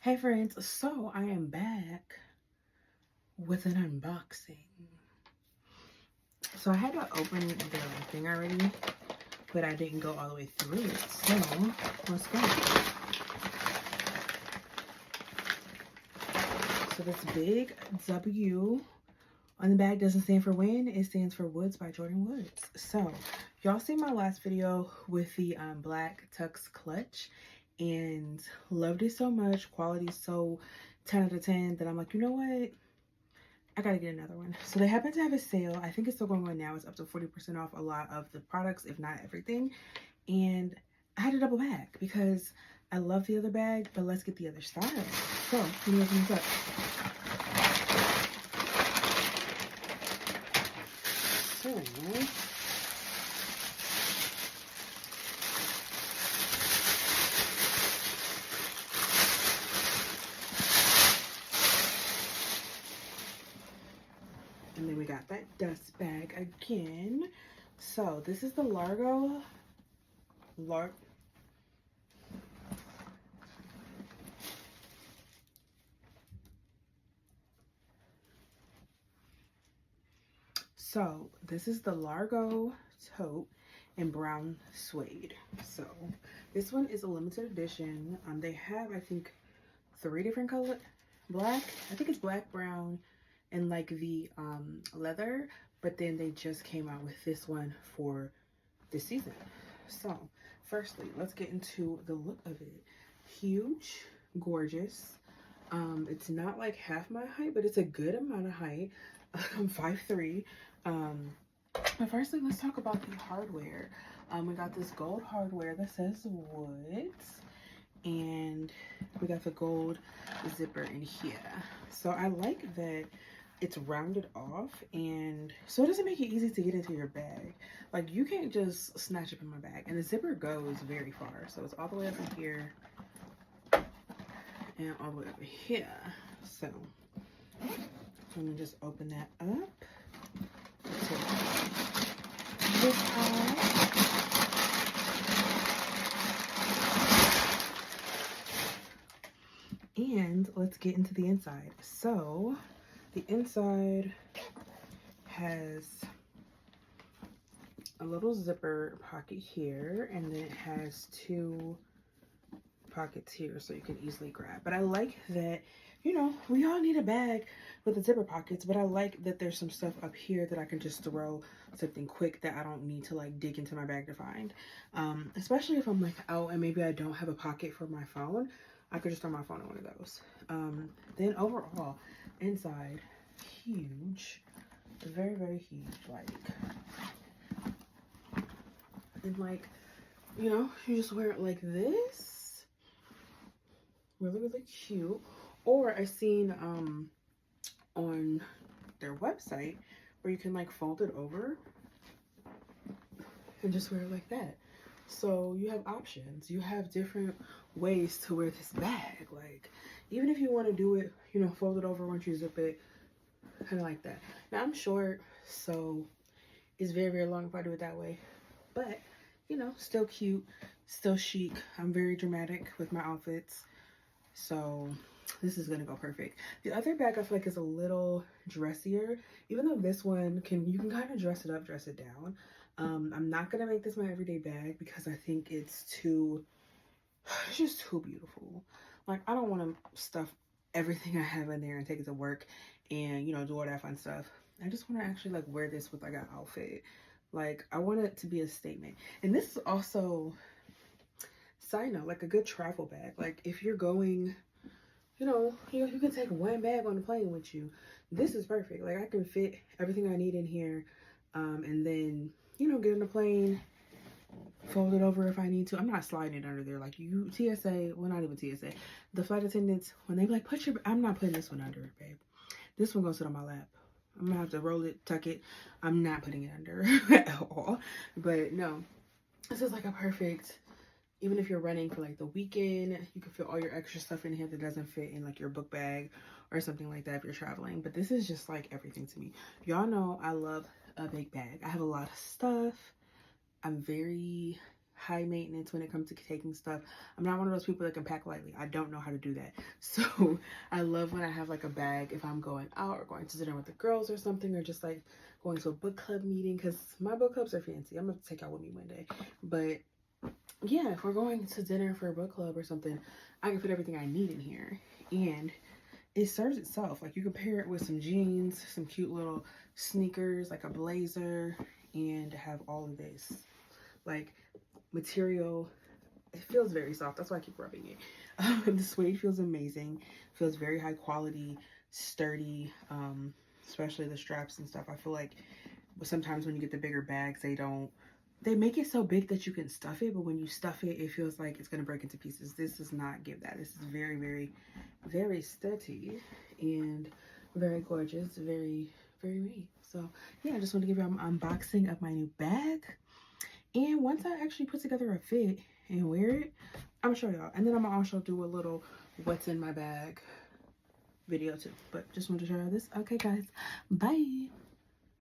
Hey friends, so I am back with an unboxing. So I had to open the thing already, but I didn't go all the way through it. So let's go. So this big W on the bag doesn't stand for win, it stands for Woods by Jordyn Woods. So y'all seen my last video with the black tux clutch and loved it so much. Quality so 10 out of 10 that I'm like, you know what? I gotta get another one. So they happen to have a sale. I think it's still going on now. It's up to 40% off a lot of the products, if not everything. And I had a double bag because I love the other bag, but let's get the other style. So let me open this up. So and then we got that dust bag again. So this is the So this is the Largo Tote in brown suede. So this one is a limited edition. They have, I think, 3 different colors. Black, I think it's black, brown, and like the leather. But then they just came out with this one for this season. So firstly, let's get into the look of it. Huge, gorgeous. It's not like half my height, but it's a good amount of height. I'm 5'3". But firstly, let's talk about the hardware. We got this gold hardware that says Woods, and we got the gold zipper in here. So I like that it's rounded off, and so it doesn't make it easy to get into your bag. Like, you can't just snatch up in my bag, and the zipper goes very far. So it's all the way up in here and all the way over here. So let me just open that up. This and let's get into the inside. So the inside has a little zipper pocket here, and then it has 2 pockets here so you can easily grab. But I like that, you know, we all need a bag with the zipper pockets, but I like that there's some stuff up here that I can just throw something quick that I don't need to like dig into my bag to find. Especially if I'm like out and maybe I don't have a pocket for my phone, I could just throw my phone in one of those. Then overall, inside, huge, very, very huge, like, and like, you know, you just wear it like this. Really, really cute. Or I've seen on their website where you can like fold it over and just wear it like that. So you have options. You have different ways to wear this bag. Like, even if you want to do it, you know, fold it over once you zip it, kind of like that. Now I'm short, so it's very, very long if I do it that way. But, you know, still cute, still chic. I'm very dramatic with my outfits. So this is gonna go perfect. The other bag I feel like is a little dressier, even though this one you can kind of dress it up, dress it down. I'm not gonna make this my everyday bag because I think it's just too beautiful. Like, I don't want to stuff everything I have in there and take it to work and, you know, do all that fun stuff. I just want to actually like wear this with like an outfit. Like, I want it to be a statement. And this is also, side note, like a good travel bag. Like, if you're going, you know, you can take one bag on the plane with you. This is perfect. Like, I can fit everything I need in here, and then, you know, get on the plane, fold it over if I need to. I'm not sliding it under there. Like, you, TSA, well, not even TSA. The flight attendants, when they be like, I'm not putting this one under it, babe. This one goes sit on my lap. I'm gonna have to roll it, tuck it. I'm not putting it under at all. But no, this is like a perfect, even if you're running for like the weekend, you can fit all your extra stuff in here that doesn't fit in like your book bag or something like that if you're traveling. But this is just like everything to me. Y'all know I love a big bag. I have a lot of stuff. I'm very high maintenance when it comes to taking stuff. I'm not one of those people that can pack lightly. I don't know how to do that. So I love when I have like a bag if I'm going out or going to dinner with the girls or something, or just like going to a book club meeting, because my book clubs are fancy. I'm gonna take y'all with me one day. But yeah, if we're going to dinner for a book club or something, I can put everything I need in here, and it serves itself. Like, you can pair it with some jeans, some cute little sneakers, like a blazer, and have all of this like material. It feels very soft. That's why I keep rubbing it. The suede feels amazing. Feels very high quality, sturdy, especially the straps and stuff. I feel like sometimes when you get the bigger bags, they make it so big that you can stuff it, but when you stuff it, it feels like it's going to break into pieces. This does not give that. This is very, very, very sturdy and very gorgeous, very, very neat. So yeah, I just want to give you an unboxing of my new bag. And once I actually put together a fit and wear it, I'm gonna show y'all. And then I'm gonna also do a little what's in my bag video too. But just wanted to show y'all this. Okay guys, bye.